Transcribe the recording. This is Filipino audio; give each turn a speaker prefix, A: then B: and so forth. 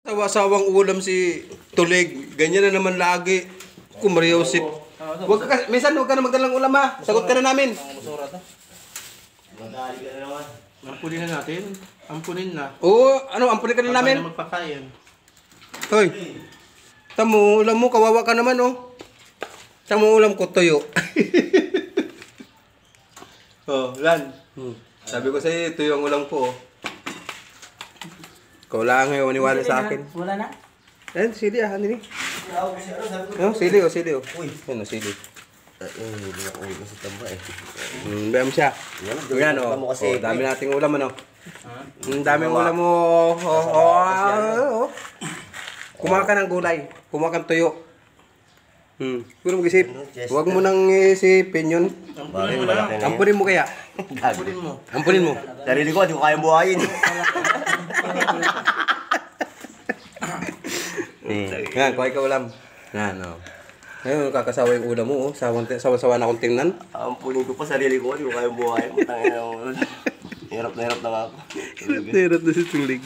A: Sawa-sawang ulam si Tulig. Ganyan na naman lagi. Kumariosip. Minsan huwag ka na magdalang ulam ha. Sagot ka na namin.
B: Madali ka na naman.
C: Ampunin na natin. Ampunin na.
A: Oo, ano, ampunin ka na namin.
C: Paano magpakain?
A: Hoy. Tamo, ulam mo, kawawa ka naman oh. Tamo ulam ko, tuyo. Oh, Lan. Sabi ko sa'yo, tuyo ang ulam ko oh. Ikaw lang ngayon maniwala sa akin.
D: Wala na?
A: Ayan, sili ah, ano ni? Oh, sili oh. Uy, ano sili?
B: Hindi ako ulit sa tamba eh.
A: Bayam siya. Yan oh. Oh, dami nating ulam ano. Daming ulam mo. Kumain ka ng gulay. Kumain ka ng tuyo. Siguro mag-isip. Huwag mo nang isipin yun. Ampunin mo kaya.
C: Ampunin mo.
A: Ampunin mo.
B: Sarili ko, di ko kayang buhayin.
A: Yan, kuhay ka ulam. Yan oh. Ngayon, kakasawa yung ulam mo oh. Sawa-sawa na akong tingnan.
B: Ampunin ko pa sarili ko, di ko kayang buhayin. Hirap na ako.
A: Hirap na si Tulig.